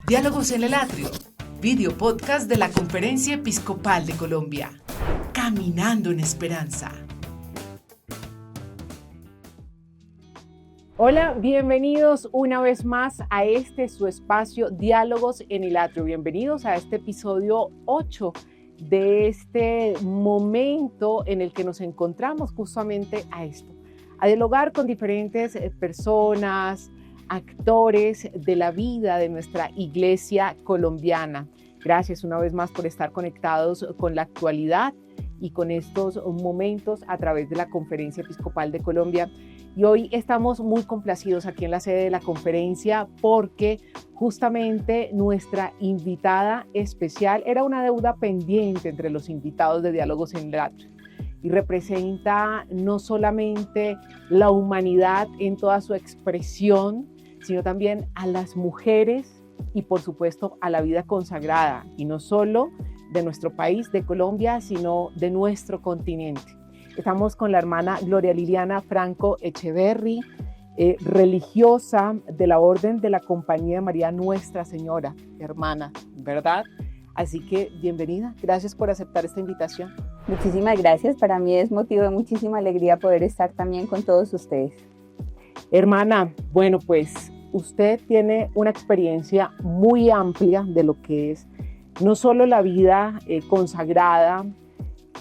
Diálogos en el Atrio, video podcast de la Conferencia Episcopal de Colombia. Caminando en Esperanza. Hola, bienvenidos una vez más a su espacio Diálogos en el Atrio. Bienvenidos a este episodio 8 de este momento en el que nos encontramos justamente a dialogar con diferentes personas, actores de la vida de nuestra iglesia colombiana. Gracias una vez más por estar conectados con la actualidad y con estos momentos a través de la Conferencia Episcopal de Colombia. Y hoy estamos muy complacidos aquí en la sede de la conferencia porque justamente nuestra invitada especial era una deuda pendiente entre los invitados de Diálogos en el Atrio y representa no solamente la humanidad en toda su expresión, sino también a las mujeres y por supuesto a la vida consagrada, y no solo de nuestro país, de Colombia, sino de nuestro continente. Estamos con la hermana Gloria Liliana Franco Echeverry, religiosa de la Orden de la Compañía de María Nuestra Señora, hermana, ¿verdad? Así que bienvenida, gracias por aceptar esta invitación. Muchísimas gracias, para mí es motivo de muchísima alegría poder estar también con todos ustedes. Hermana, bueno, pues usted tiene una experiencia muy amplia de lo que es no solo la vida consagrada,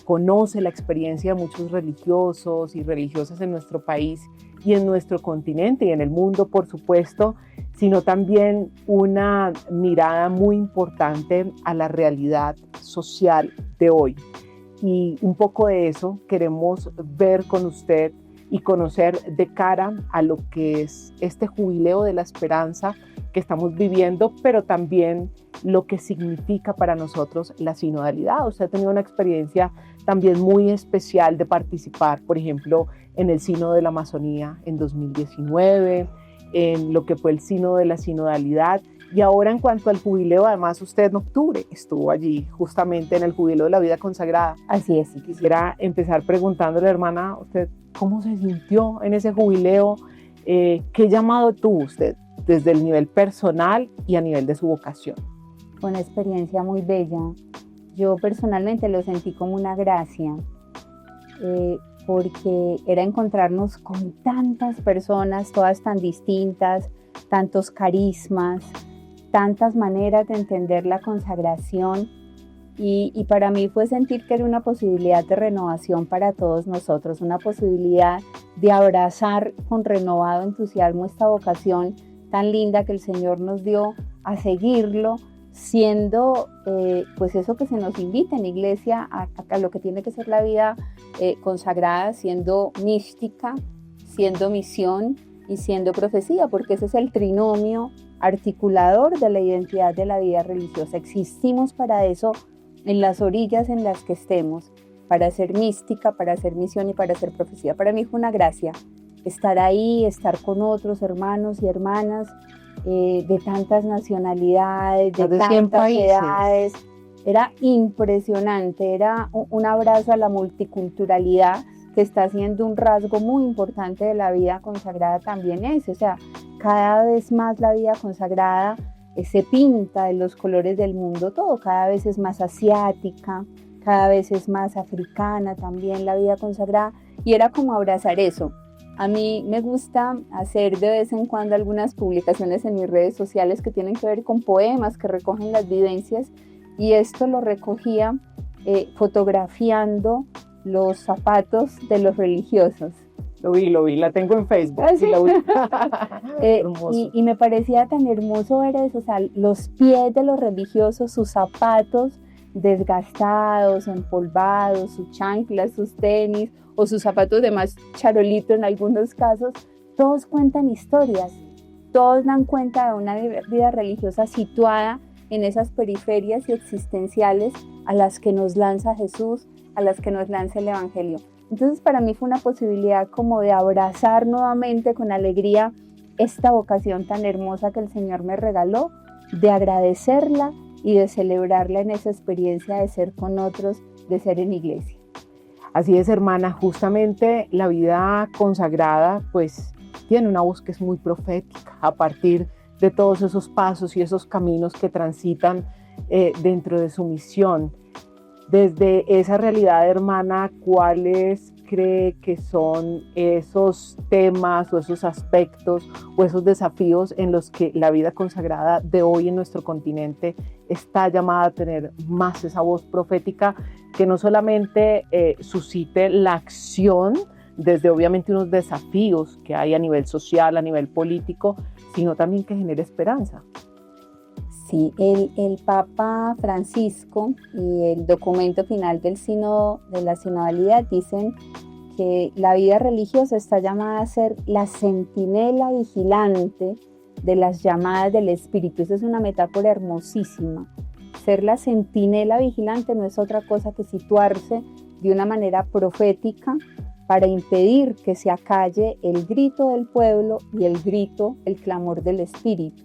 conoce la experiencia de muchos religiosos y religiosas en nuestro país y en nuestro continente y en el mundo, por supuesto, sino también una mirada muy importante a la realidad social de hoy. Y un poco de eso queremos ver con usted y conocer de cara a lo que es este jubileo de la esperanza que estamos viviendo, pero también lo que significa para nosotros la sinodalidad. Usted ha tenido una experiencia también muy especial de participar, por ejemplo, en el Sínodo de la Amazonía en 2019, en lo que fue el Sínodo de la Sinodalidad, y ahora en cuanto al jubileo, además usted en octubre estuvo allí justamente en el jubileo de la vida consagrada. Así es. Y quisiera empezar preguntándole, hermana, ¿usted cómo se sintió en ese jubileo? ¿Qué llamado tuvo usted desde el nivel personal y a nivel de su vocación? Fue una experiencia muy bella. Yo personalmente lo sentí como una gracia, porque era encontrarnos con tantas personas, todas tan distintas, tantos carismas, tantas maneras de entender la consagración, y para mí fue sentir que era una posibilidad de renovación para todos nosotros, una posibilidad de abrazar con renovado entusiasmo esta vocación tan linda que el Señor nos dio a seguirlo, siendo pues eso que se nos invita en iglesia a lo que tiene que ser la vida consagrada, siendo mística, siendo misión y siendo profecía, porque ese es el trinomio articulador de la identidad de la vida religiosa. Existimos para eso en las orillas en las que estemos, para ser mística, para ser misión y para ser profecía. Para mí fue una gracia estar ahí, estar con otros hermanos y hermanas de tantas nacionalidades, de tantas edades. Era impresionante, era un abrazo a la multiculturalidad, que está siendo un rasgo muy importante de la vida consagrada también o sea, cada vez más la vida consagrada se pinta de los colores del mundo todo, cada vez es más asiática, cada vez es más africana también la vida consagrada, y era como abrazar eso. A mí me gusta hacer de vez en cuando algunas publicaciones en mis redes sociales que tienen que ver con poemas que recogen las vivencias, y esto lo recogía fotografiando los zapatos de los religiosos. Lo vi, la tengo en Facebook. ¿Ah, sí? Y me parecía tan hermoso ver eso, o sea, los pies de los religiosos, sus zapatos desgastados, empolvados, sus chanclas, sus tenis o sus zapatos de más charolito en algunos casos, todos cuentan historias, todos dan cuenta de una vida religiosa situada en esas periferias y existenciales a las que nos lanza Jesús, a las que nos lanza el Evangelio. Entonces para mí fue una posibilidad como de abrazar nuevamente con alegría esta vocación tan hermosa que el Señor me regaló, de agradecerla y de celebrarla en esa experiencia de ser con otros, de ser en iglesia. Así es, hermana, justamente la vida consagrada pues tiene una voz que es muy profética a partir de todos esos pasos y esos caminos que transitan dentro de su misión. Desde esa realidad, hermana, ¿cuáles cree que son esos temas o esos aspectos o esos desafíos en los que la vida consagrada de hoy en nuestro continente está llamada a tener más esa voz profética que no solamente suscite la acción desde obviamente unos desafíos que hay a nivel social, a nivel político, sino también que genere esperanza? Sí, el Papa Francisco y el documento final del sínodo de la sinodalidad dicen que la vida religiosa está llamada a ser la centinela vigilante de las llamadas del Espíritu. Esa es una metáfora hermosísima. Ser la centinela vigilante no es otra cosa que situarse de una manera profética para impedir que se acalle el grito del pueblo y el clamor del Espíritu.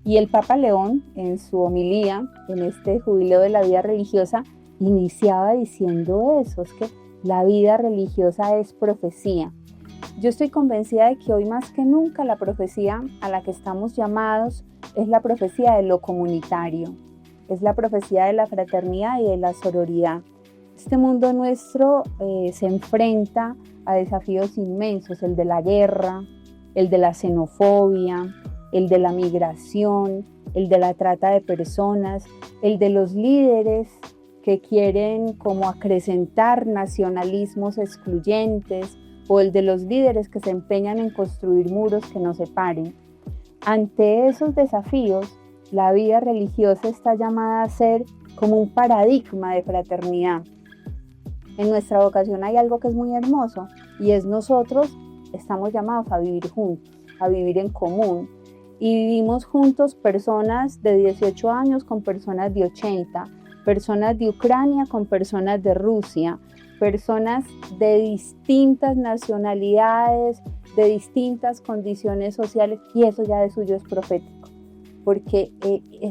Y el Papa León, en su homilía, en este jubileo de la vida religiosa, iniciaba diciendo eso, es que la vida religiosa es profecía. Yo estoy convencida de que hoy más que nunca la profecía a la que estamos llamados es la profecía de lo comunitario, es la profecía de la fraternidad y de la sororidad. Este mundo nuestro se enfrenta a desafíos inmensos, el de la guerra, el de la xenofobia, el de la migración, el de la trata de personas, el de los líderes que quieren como acrecentar nacionalismos excluyentes, o el de los líderes que se empeñan en construir muros que nos separen. Ante esos desafíos, la vida religiosa está llamada a ser como un paradigma de fraternidad. En nuestra vocación hay algo que es muy hermoso, y es nosotros estamos llamados a vivir juntos, a vivir en común. Y vivimos juntos personas de 18 años con personas de 80, personas de Ucrania con personas de Rusia, personas de distintas nacionalidades, de distintas condiciones sociales, y eso ya de suyo es profético, porque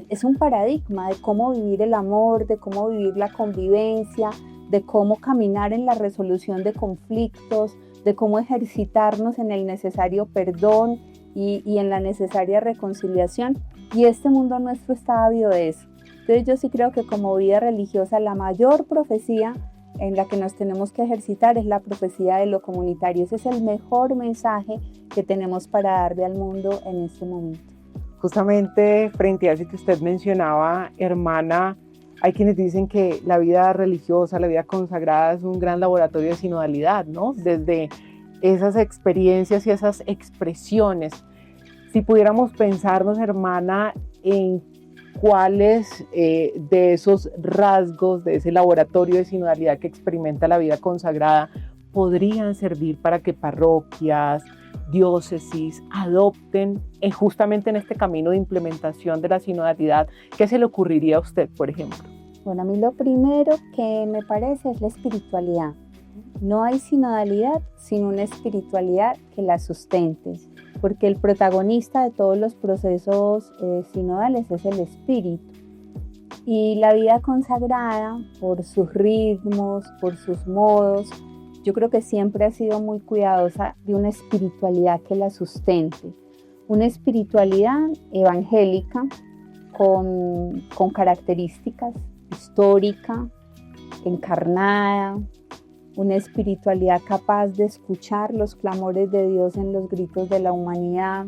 es un paradigma de cómo vivir el amor, de cómo vivir la convivencia, de cómo caminar en la resolución de conflictos, de cómo ejercitarnos en el necesario perdón y en la necesaria reconciliación, y este mundo nuestro está ávido de eso. Entonces yo sí creo que como vida religiosa la mayor profecía en la que nos tenemos que ejercitar es la profecía de lo comunitario. Ese es el mejor mensaje que tenemos para darle al mundo en este momento. Justamente frente a eso que usted mencionaba, hermana, hay quienes dicen que la vida religiosa, la vida consagrada es un gran laboratorio de sinodalidad, ¿no? Desde esas experiencias y esas expresiones. Si pudiéramos pensarnos, hermana, en cuáles de esos rasgos, de ese laboratorio de sinodalidad que experimenta la vida consagrada, podrían servir para que parroquias, diócesis adopten justamente en este camino de implementación de la sinodalidad. ¿Qué se le ocurriría a usted, por ejemplo? Bueno, a mí lo primero que me parece es la espiritualidad. No hay sinodalidad sin una espiritualidad que la sustente, porque el protagonista de todos los procesos sinodales es el espíritu. Y la vida consagrada, por sus ritmos, por sus modos, yo creo que siempre ha sido muy cuidadosa de una espiritualidad que la sustente. Una espiritualidad evangélica con características histórica, encarnada, una espiritualidad capaz de escuchar los clamores de Dios en los gritos de la humanidad,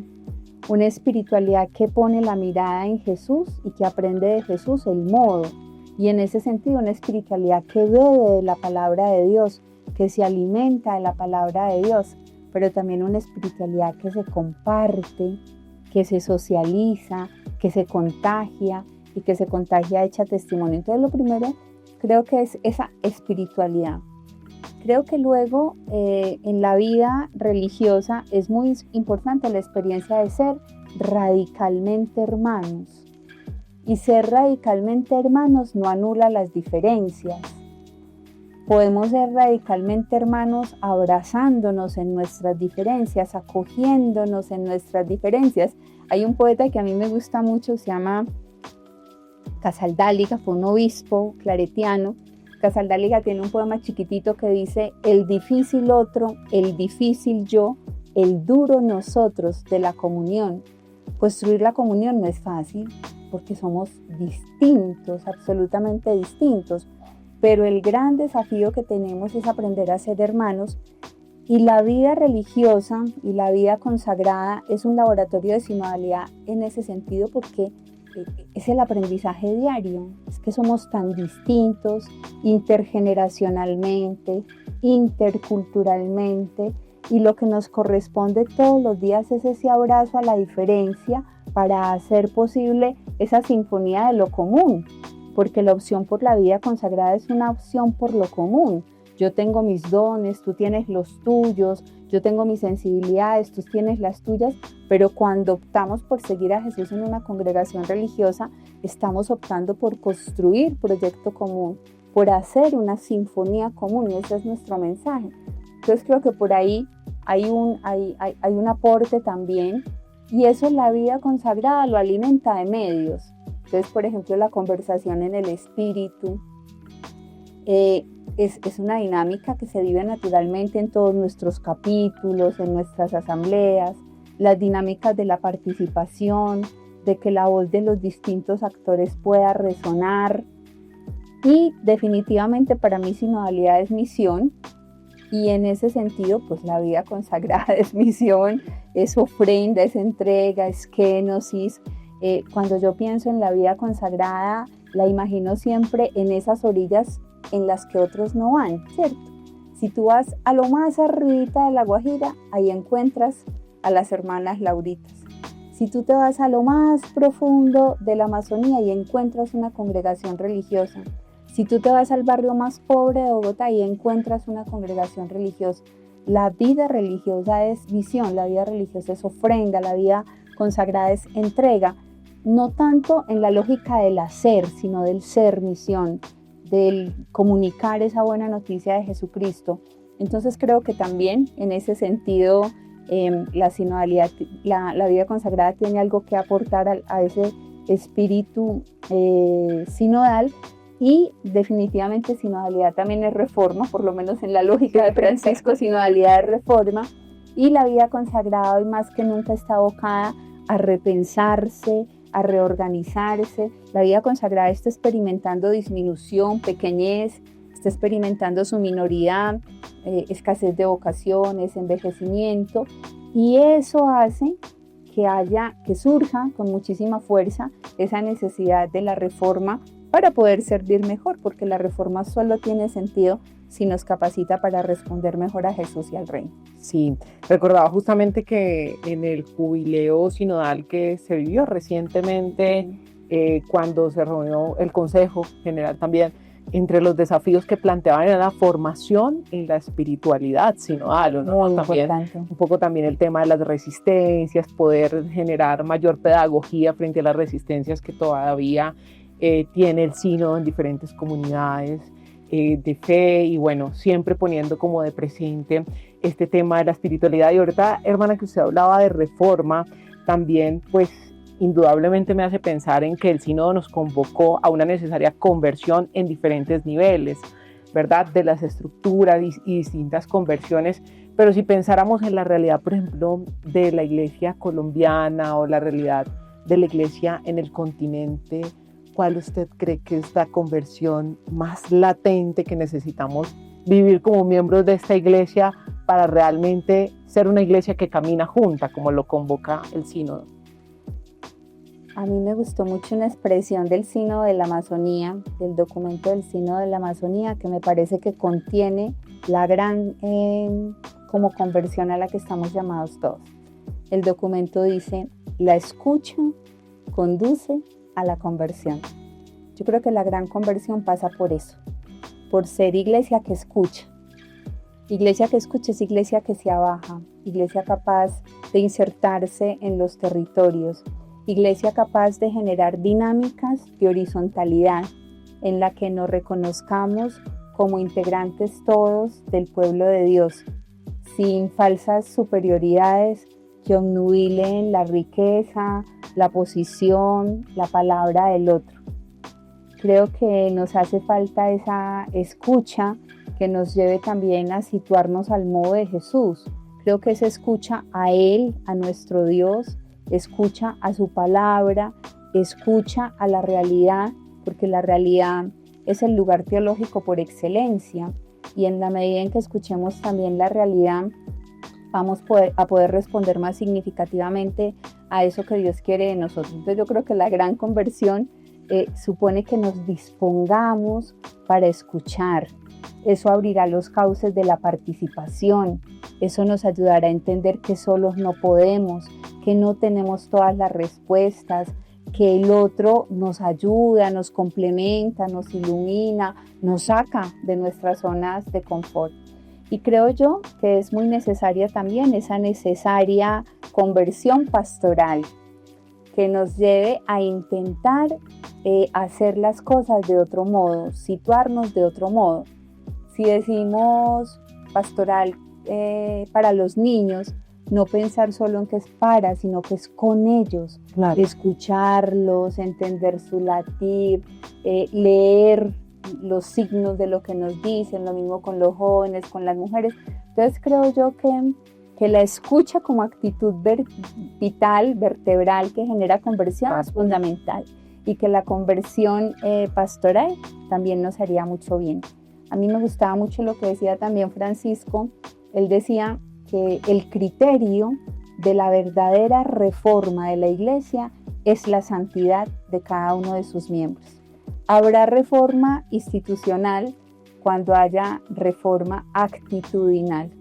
una espiritualidad que pone la mirada en Jesús y que aprende de Jesús el modo, y en ese sentido una espiritualidad que bebe de la palabra de Dios, que se alimenta de la palabra de Dios, pero también una espiritualidad que se comparte, que se socializa, que se contagia y que se contagia hecha testimonio. Entonces lo primero creo que es esa espiritualidad. Creo que luego en la vida religiosa es muy importante la experiencia de ser radicalmente hermanos. Y ser radicalmente hermanos no anula las diferencias. Podemos ser radicalmente hermanos abrazándonos en nuestras diferencias, acogiéndonos en nuestras diferencias. Hay un poeta que a mí me gusta mucho, se llama Casaldáliga, fue un obispo claretiano. Casaldáliga tiene un poema chiquitito que dice: el difícil otro, el difícil yo, el duro nosotros de la comunión. Construir la comunión no es fácil porque somos distintos, absolutamente distintos, pero el gran desafío que tenemos es aprender a ser hermanos, y la vida religiosa y la vida consagrada es un laboratorio de sinodalidad en ese sentido, porque es el aprendizaje diario. Es que somos tan distintos intergeneracionalmente, interculturalmente, y lo que nos corresponde todos los días es ese abrazo a la diferencia para hacer posible esa sinfonía de lo común, porque la opción por la vida consagrada es una opción por lo común. Yo tengo mis dones, tú tienes los tuyos, yo tengo mis sensibilidades, tú tienes las tuyas, pero cuando optamos por seguir a Jesús en una congregación religiosa, estamos optando por construir proyecto común, por hacer una sinfonía común, y ese es nuestro mensaje. Entonces creo que por ahí hay un aporte también, y eso la vida consagrada lo alimenta de medios. Entonces, por ejemplo, la conversación en el espíritu, es una dinámica que se vive naturalmente en todos nuestros capítulos, en nuestras asambleas, las dinámicas de la participación, de que la voz de los distintos actores pueda resonar. Y definitivamente para mí sinodalidad es misión, y en ese sentido pues la vida consagrada es misión, es ofrenda, es entrega, es kenosis. Cuando yo pienso en la vida consagrada, la imagino siempre en esas orillas en las que otros no van, ¿cierto? Si tú vas a lo más arribita de La Guajira, ahí encuentras a las hermanas Lauritas. Si tú te vas a lo más profundo de la Amazonía, ahí encuentras una congregación religiosa. Si tú te vas al barrio más pobre de Bogotá, ahí encuentras una congregación religiosa. La vida religiosa es misión, la vida religiosa es ofrenda, la vida consagrada es entrega, no tanto en la lógica del hacer, sino del ser misión, del comunicar esa buena noticia de Jesucristo. Entonces creo que también en ese sentido la sinodalidad, la vida consagrada tiene algo que aportar a ese espíritu sinodal, y definitivamente sinodalidad también es reforma, por lo menos en la lógica de Francisco, sinodalidad es reforma, y la vida consagrada hoy más que nunca está abocada a repensarse, a reorganizarse. La vida consagrada está experimentando disminución, pequeñez, está experimentando su minoridad, escasez de vocaciones, envejecimiento, y eso hace que surja con muchísima fuerza esa necesidad de la reforma para poder servir mejor, porque la reforma solo tiene sentido si nos capacita para responder mejor a Jesús y al reino. Sí, recordaba justamente que en el jubileo sinodal que se vivió recientemente, cuando se reunió el Consejo General también, entre los desafíos que planteaban era la formación en la espiritualidad sinodal, ¿no? Muy también, importante. un poco también el tema de las resistencias, poder generar mayor pedagogía frente a las resistencias que todavía tiene el sínodo en diferentes comunidades de fe, y bueno, siempre poniendo como de presente este tema de la espiritualidad. Y ahorita, hermana, que usted hablaba de reforma, también pues indudablemente me hace pensar en que el sínodo nos convocó a una necesaria conversión en diferentes niveles, ¿verdad? De las estructuras y distintas conversiones. Pero si pensáramos en la realidad, por ejemplo, de la iglesia colombiana o la realidad de la iglesia en el continente, ¿cuál usted cree que es la conversión más latente que necesitamos vivir como miembros de esta iglesia para realmente ser una iglesia que camina junta, como lo convoca el sínodo? A mí me gustó mucho una expresión del sínodo de la Amazonía, del documento del sínodo de la Amazonía, que me parece que contiene la gran como conversión a la que estamos llamados todos. El documento dice: la escucha conduce a la conversión. Yo creo que la gran conversión pasa por eso, por ser iglesia que escucha. Iglesia que escucha es iglesia que se abaja, iglesia capaz de insertarse en los territorios, iglesia capaz de generar dinámicas de horizontalidad en la que nos reconozcamos como integrantes todos del pueblo de Dios, sin falsas superioridades que obnubilen la riqueza, la posición, la palabra del otro. Creo que nos hace falta esa escucha que nos lleve también a situarnos al modo de Jesús. Creo que esa escucha a Él, a nuestro Dios, escucha a su palabra, escucha a la realidad, porque la realidad es el lugar teológico por excelencia, y en la medida en que escuchemos también la realidad, vamos a poder responder más significativamente a eso que Dios quiere de nosotros. Entonces yo creo que la gran conversión supone que nos dispongamos para escuchar. Eso abrirá los cauces de la participación. Eso nos ayudará a entender que solos no podemos, que no tenemos todas las respuestas, que el otro nos ayuda, nos complementa, nos ilumina, nos saca de nuestras zonas de confort. Y creo yo que es muy necesaria también esa necesaria conversión pastoral que nos lleve a intentar hacer las cosas de otro modo, situarnos de otro modo. Si decimos pastoral para los niños, no pensar solo en que es para, sino que es con ellos, Claro. escucharlos, entender su latir, leer los signos de lo que nos dicen, lo mismo con los jóvenes, con las mujeres. Entonces creo yo que la escucha como actitud vital, vertebral, que genera conversión es fundamental, y que la conversión pastoral también nos haría mucho bien. A mí me gustaba mucho lo que decía también Francisco. Él decía que el criterio de la verdadera reforma de la Iglesia es la santidad de cada uno de sus miembros. Habrá reforma institucional cuando haya reforma actitudinal.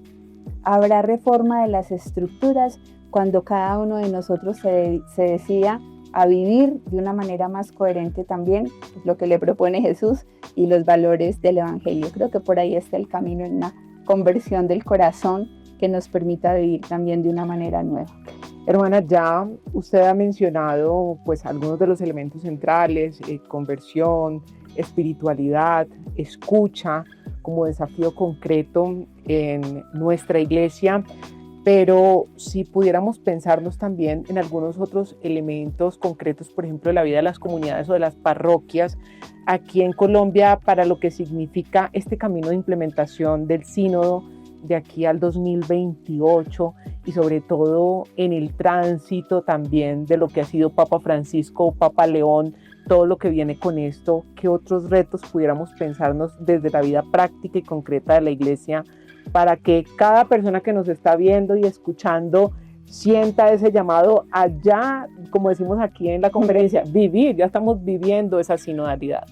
Habrá reforma de las estructuras cuando cada uno de nosotros se decida a vivir de una manera más coherente también lo que le propone Jesús y los valores del Evangelio. Creo que por ahí está el camino en una conversión del corazón que nos permita vivir también de una manera nueva. Hermana, ya usted ha mencionado pues algunos de los elementos centrales, conversión, espiritualidad, escucha como desafío concreto en nuestra iglesia, pero si pudiéramos pensarnos también en algunos otros elementos concretos, por ejemplo, de la vida de las comunidades o de las parroquias aquí en Colombia, para lo que significa este camino de implementación del sínodo de aquí al 2028 y sobre todo en el tránsito también de lo que ha sido Papa Francisco, Papa León, todo lo que viene con esto, ¿qué otros retos pudiéramos pensarnos desde la vida práctica y concreta de la iglesia para que cada persona que nos está viendo y escuchando sienta ese llamado allá, como decimos aquí en la conferencia, vivir, ya estamos viviendo esa sinodalidad?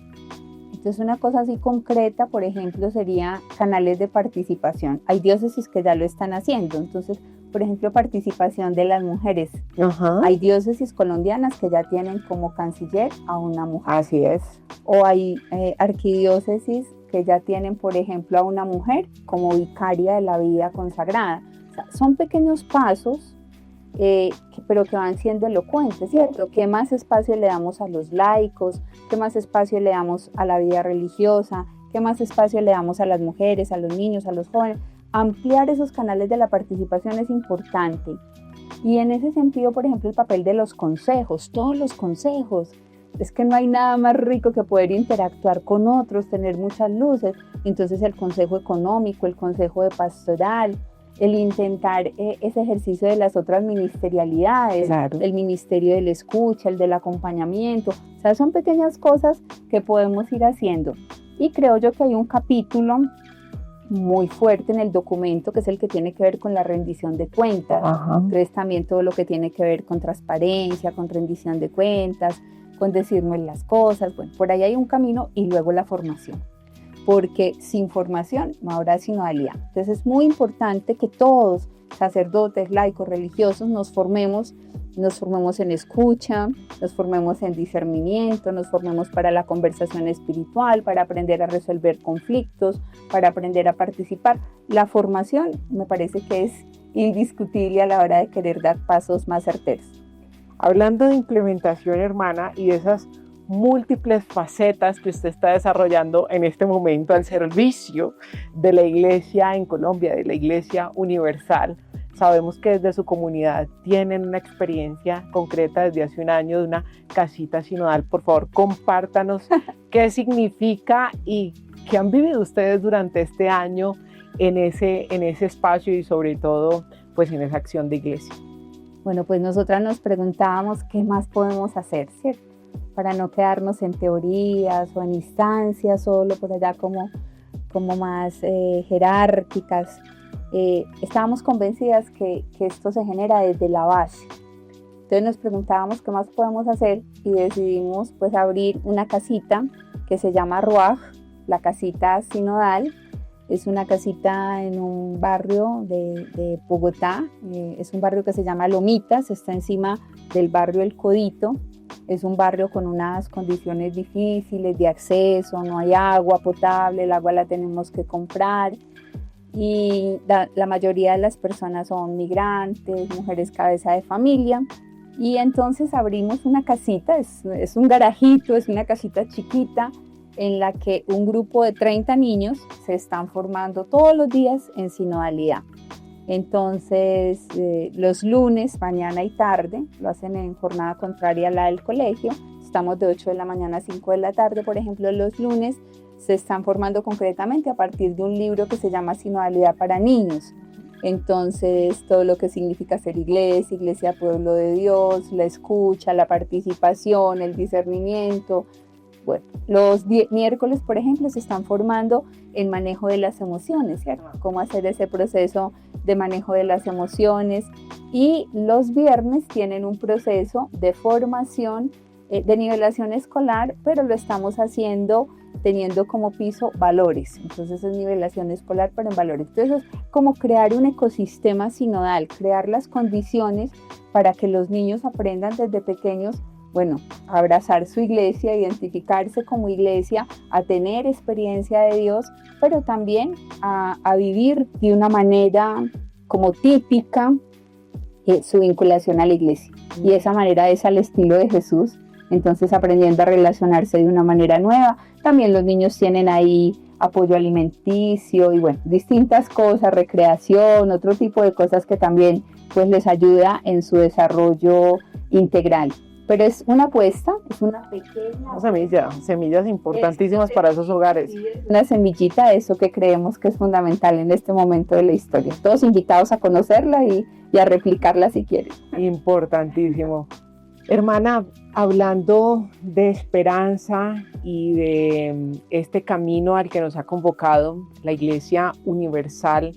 Entonces una cosa así concreta, por ejemplo, sería canales de participación. Hay diócesis que ya lo están haciendo, entonces, por ejemplo, participación de las mujeres. Ajá. Hay diócesis colombianas que ya tienen como canciller a una mujer. Así es. O hay arquidiócesis que ya tienen, por ejemplo, a una mujer como vicaria de la vida consagrada. O sea, son pequeños pasos, pero que van siendo elocuentes, ¿cierto? ¿Qué más espacio le damos a los laicos? ¿Qué más espacio le damos a la vida religiosa? ¿Qué más espacio le damos a las mujeres, a los niños, a los jóvenes? Ampliar esos canales de la participación es importante. Y en ese sentido, por ejemplo, el papel de los consejos, todos los consejos. Es que no hay nada más rico que poder interactuar con otros, tener muchas luces. Entonces el consejo económico, el consejo de pastoral, el intentar ese ejercicio de las otras ministerialidades, Claro. el ministerio de la escucha, el del acompañamiento. O sea, son pequeñas cosas que podemos ir haciendo. Y creo yo que hay un capítulo muy fuerte en el documento que es el que tiene que ver con la rendición de cuentas. Ajá. Entonces también todo lo que tiene que ver con transparencia, con rendición de cuentas, con decirnos las cosas. Bueno, por ahí hay un camino, y luego la formación, porque sin formación no habrá sinodalidad. Entonces es muy importante que todos, sacerdotes, laicos, religiosos, nos formemos en escucha, nos formemos en discernimiento, nos formemos para la conversación espiritual, para aprender a resolver conflictos, para aprender a participar. La formación me parece que es indiscutible a la hora de querer dar pasos más certeros. Hablando de implementación, hermana, y de esas múltiples facetas que usted está desarrollando en este momento al servicio de la iglesia en Colombia, de la iglesia universal, sabemos que desde su comunidad tienen una experiencia concreta desde hace un año de una casita sinodal. Por favor, compártanos qué significa y qué han vivido ustedes durante este año en ese espacio y sobre todo pues en esa acción de iglesia. Bueno, pues nosotras nos preguntábamos qué más podemos hacer, ¿cierto? Para no quedarnos en teorías o en instancias solo por allá como más jerárquicas. Estábamos convencidas que esto se genera desde la base. Entonces nos preguntábamos qué más podemos hacer y decidimos pues abrir una casita que se llama Ruaj, la casita sinodal. Es una casita en un barrio de Bogotá, es un barrio que se llama Lomitas, está encima del barrio El Codito. Es un barrio con unas condiciones difíciles de acceso, no hay agua potable, el agua la tenemos que comprar y la mayoría de las personas son migrantes, mujeres cabeza de familia. Y entonces abrimos una casita, es un garajito, es una casita chiquita en la que un grupo de 30 niños se están formando todos los días en sinodalidad. Entonces, los lunes, mañana y tarde, lo hacen en jornada contraria a la del colegio. Estamos de 8 de la mañana a 5 de la tarde, por ejemplo, los lunes se están formando concretamente a partir de un libro que se llama Sinodalidad para Niños. Entonces, todo lo que significa ser iglesia, iglesia pueblo de Dios, la escucha, la participación, el discernimiento. Bueno, los miércoles, por ejemplo, se están formando en manejo de las emociones, ¿cierto? Cómo hacer ese proceso de manejo de las emociones. Y los viernes tienen un proceso de formación, de nivelación escolar, pero lo estamos haciendo teniendo como piso valores. Entonces es nivelación escolar, pero en valores. Entonces es como crear un ecosistema sinodal, crear las condiciones para que los niños aprendan desde pequeños, bueno, a abrazar su iglesia, a identificarse como iglesia, a tener experiencia de Dios, pero también a vivir de una manera como típica su vinculación a la iglesia. Y esa manera es al estilo de Jesús, entonces aprendiendo a relacionarse de una manera nueva. También los niños tienen ahí apoyo alimenticio y bueno, distintas cosas, recreación, otro tipo de cosas que también pues les ayuda en su desarrollo integral. Pero es una apuesta, es una pequeña semillas importantísimas para esos hogares. Una semillita de eso que creemos que es fundamental en este momento de la historia. Todos invitados a conocerla y a replicarla si quieren. Importantísimo. Hermana, hablando de esperanza y de este camino al que nos ha convocado la Iglesia Universal,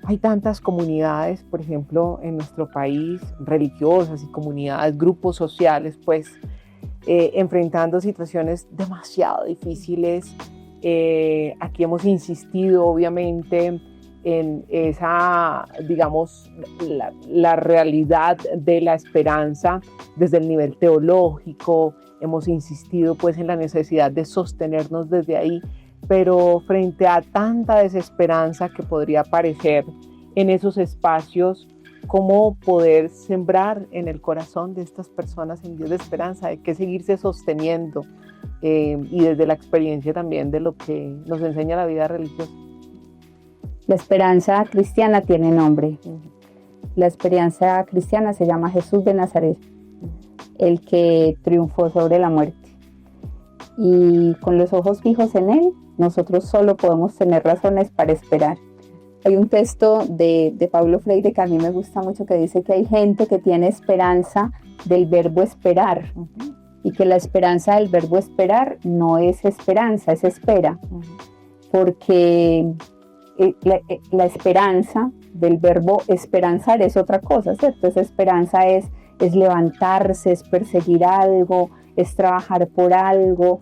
hay tantas comunidades, por ejemplo, en nuestro país, religiosas y comunidades, grupos sociales, pues, enfrentando situaciones demasiado difíciles. Aquí hemos insistido, obviamente, en esa, digamos, la realidad de la esperanza desde el nivel teológico. Hemos insistido, pues, en la necesidad de sostenernos desde ahí. Pero frente a tanta desesperanza que podría aparecer en esos espacios, ¿cómo poder sembrar en el corazón de estas personas semillas de esperanza? Hay que seguirse sosteniendo y desde la experiencia también de lo que nos enseña la vida religiosa. La esperanza cristiana tiene nombre. La esperanza cristiana se llama Jesús de Nazaret, el que triunfó sobre la muerte. Y con los ojos fijos en Él, nosotros solo podemos tener razones para esperar. Hay un texto de Paulo Freire que a mí me gusta mucho que dice que hay gente que tiene esperanza del verbo esperar y que la esperanza del verbo esperar no es esperanza, es espera. Porque la esperanza del verbo esperanzar es otra cosa, ¿cierto? Esa esperanza es levantarse, es perseguir algo, es trabajar por algo.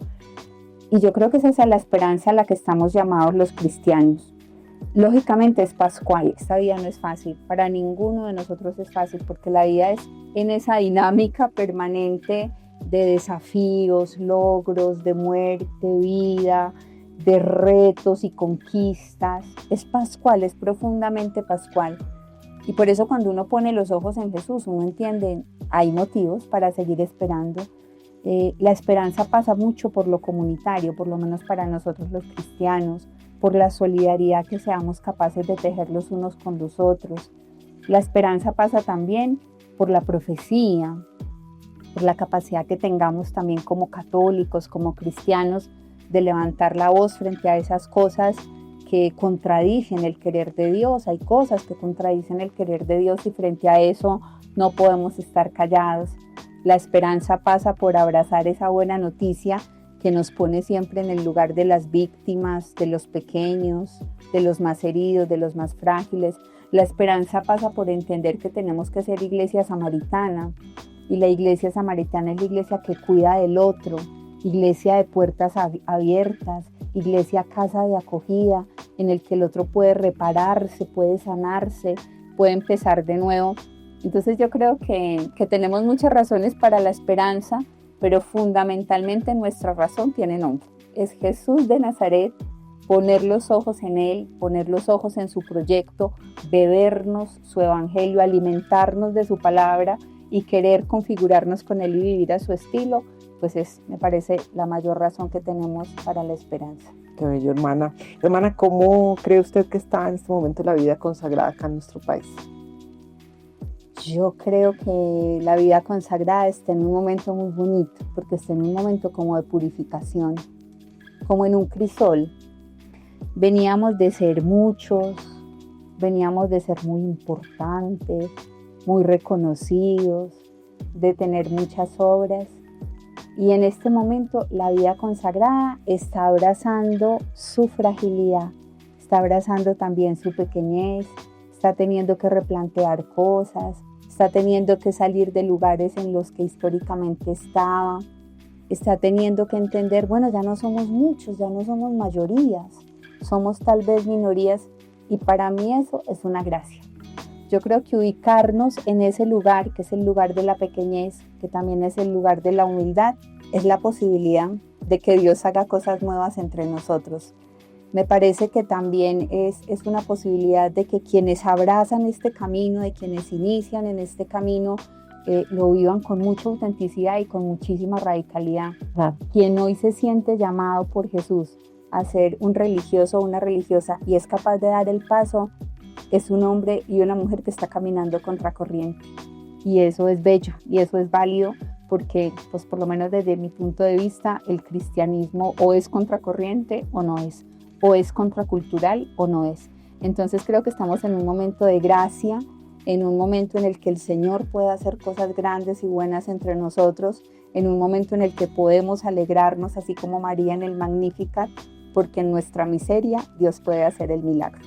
Y yo creo que esa es la esperanza a la que estamos llamados los cristianos. Lógicamente es pascual, esta vida no es fácil, para ninguno de nosotros es fácil, porque la vida es en esa dinámica permanente de desafíos, logros, de muerte, vida, de retos y conquistas. Es pascual, es profundamente pascual. Y por eso cuando uno pone los ojos en Jesús, uno entiende, hay motivos para seguir esperando. La esperanza pasa mucho por lo comunitario, por lo menos para nosotros los cristianos, por la solidaridad que seamos capaces de tejer los unos con los otros. La esperanza pasa también por la profecía, por la capacidad que tengamos también como católicos, como cristianos, de levantar la voz frente a esas cosas que contradicen el querer de Dios. Hay cosas que contradicen el querer de Dios y frente a eso no podemos estar callados. La esperanza pasa por abrazar esa buena noticia que nos pone siempre en el lugar de las víctimas, de los pequeños, de los más heridos, de los más frágiles. La esperanza pasa por entender que tenemos que ser iglesia samaritana, y la iglesia samaritana es la iglesia que cuida del otro, iglesia de puertas abiertas, iglesia casa de acogida, en el que el otro puede repararse, puede sanarse, puede empezar de nuevo. Entonces yo creo que tenemos muchas razones para la esperanza, pero fundamentalmente nuestra razón tiene nombre. Es Jesús de Nazaret, poner los ojos en Él, poner los ojos en su proyecto, bebernos su evangelio, alimentarnos de su palabra y querer configurarnos con Él y vivir a su estilo, pues me parece la mayor razón que tenemos para la esperanza. Qué bello, hermana. Hermana, ¿cómo cree usted que está en este momento la vida consagrada acá en nuestro país? Yo creo que la vida consagrada está en un momento muy bonito, porque está en un momento como de purificación, como en un crisol. Veníamos de ser muchos, veníamos de ser muy importantes, muy reconocidos, de tener muchas obras. Y en este momento la vida consagrada está abrazando su fragilidad, está abrazando también su pequeñez, está teniendo que replantear cosas, está teniendo que salir de lugares en los que históricamente estaba, está teniendo que entender, bueno, ya no somos muchos, ya no somos mayorías, somos tal vez minorías, y para mí eso es una gracia. Yo creo que ubicarnos en ese lugar, que es el lugar de la pequeñez, que también es el lugar de la humildad, es la posibilidad de que Dios haga cosas nuevas entre nosotros. Me parece que también es una posibilidad de que quienes abrazan este camino, de quienes inician en este camino, lo vivan con mucha autenticidad y con muchísima radicalidad. Quien hoy se siente llamado por Jesús a ser un religioso o una religiosa y es capaz de dar el paso, es un hombre y una mujer que está caminando contracorriente. Y eso es bello y eso es válido, porque pues por lo menos desde mi punto de vista el cristianismo o es contracorriente o no es, o es contracultural o no es. Entonces creo que estamos en un momento de gracia, en un momento en el que el Señor puede hacer cosas grandes y buenas entre nosotros, en un momento en el que podemos alegrarnos así como María en el Magnificat, porque en nuestra miseria Dios puede hacer el milagro.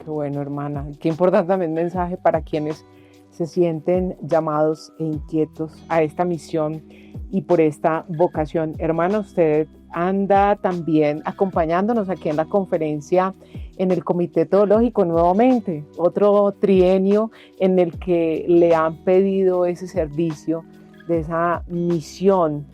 Qué bueno, hermana. Qué importante también mensaje para quienes se sienten llamados e inquietos a esta misión y por esta vocación. Hermana, usted anda también acompañándonos aquí en la conferencia en el Comité Teológico nuevamente, otro trienio en el que le han pedido ese servicio de esa misión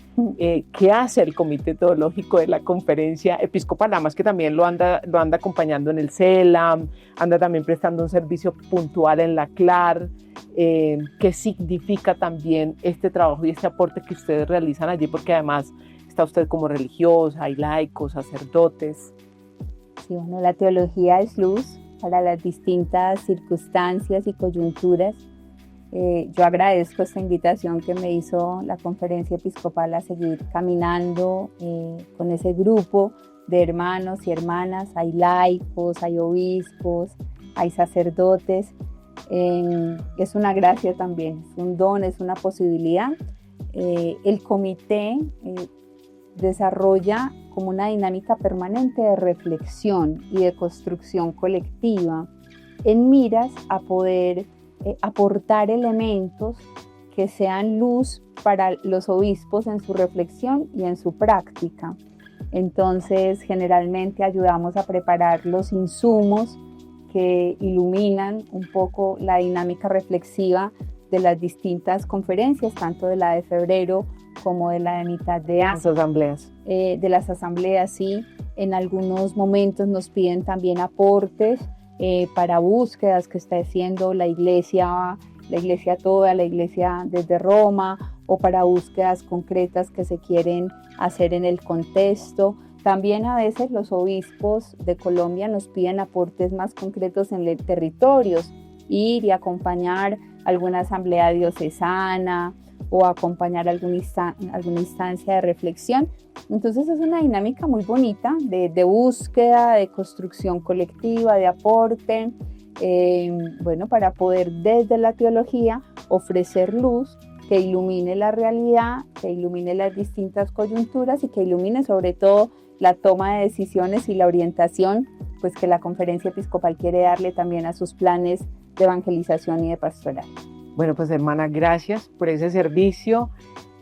que hace el Comité Teológico de la Conferencia Episcopal, además que también lo anda acompañando en el CELAM, anda también prestando un servicio puntual en la CLAR. ¿Qué significa también este trabajo y este aporte que ustedes realizan allí? Porque además está usted como religiosa, hay laicos, sacerdotes. Sí, bueno, la teología es luz para las distintas circunstancias y coyunturas. Yo agradezco esta invitación que me hizo la Conferencia Episcopal a seguir caminando con ese grupo de hermanos y hermanas. Hay laicos, hay obispos, hay sacerdotes. Es una gracia también, es un don, es una posibilidad. El comité desarrolla como una dinámica permanente de reflexión y de construcción colectiva en miras a poder aportar elementos que sean luz para los obispos en su reflexión y en su práctica. Entonces, generalmente ayudamos a preparar los insumos que iluminan un poco la dinámica reflexiva de las distintas conferencias, tanto de la de febrero como de la de mitad de año. Las asambleas. De las asambleas, sí. En algunos momentos nos piden también aportes para búsquedas que está haciendo la iglesia toda, la iglesia desde Roma, o para búsquedas concretas que se quieren hacer en el contexto. También a veces los obispos de Colombia nos piden aportes más concretos en los territorios, ir y acompañar alguna asamblea diocesana o acompañar alguna instancia de reflexión. Entonces es una dinámica muy bonita de búsqueda, de construcción colectiva, de aporte, para poder desde la teología ofrecer luz que ilumine la realidad, que ilumine las distintas coyunturas y que ilumine sobre todo la toma de decisiones y la orientación pues, que la Conferencia Episcopal quiere darle también a sus planes de evangelización y de pastoral. Bueno, pues hermana, gracias por ese servicio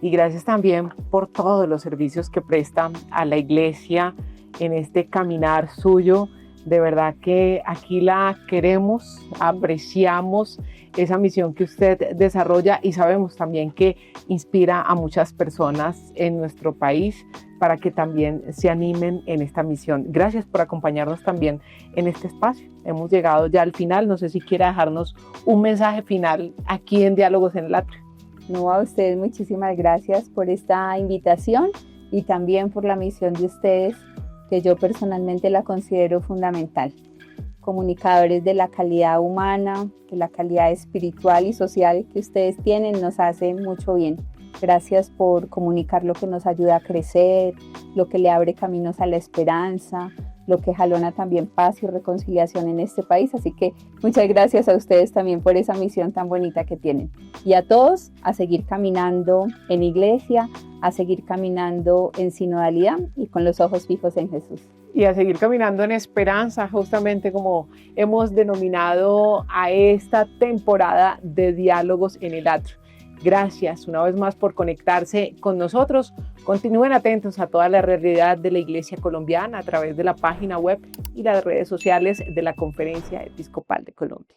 y gracias también por todos los servicios que prestan a la iglesia en este caminar suyo. De verdad que aquí la queremos, apreciamos esa misión que usted desarrolla y sabemos también que inspira a muchas personas en nuestro país para que también se animen en esta misión. Gracias por acompañarnos también en este espacio. Hemos llegado ya al final. No sé si quiere dejarnos un mensaje final aquí en Diálogos en el Atrio. No, a ustedes muchísimas gracias por esta invitación y también por la misión de ustedes, que yo personalmente la considero fundamental. Comunicadores de la calidad humana, de la calidad espiritual y social que ustedes tienen, nos hace mucho bien. Gracias por comunicar lo que nos ayuda a crecer, lo que le abre caminos a la esperanza, lo que jalona también paz y reconciliación en este país. Así que muchas gracias a ustedes también por esa misión tan bonita que tienen. Y a todos a seguir caminando en iglesia, a seguir caminando en sinodalidad y con los ojos fijos en Jesús. Y a seguir caminando en esperanza, justamente como hemos denominado a esta temporada de Diálogos en el Atrio. Gracias una vez más por conectarse con nosotros. Continúen atentos a toda la realidad de la Iglesia colombiana a través de la página web y las redes sociales de la Conferencia Episcopal de Colombia.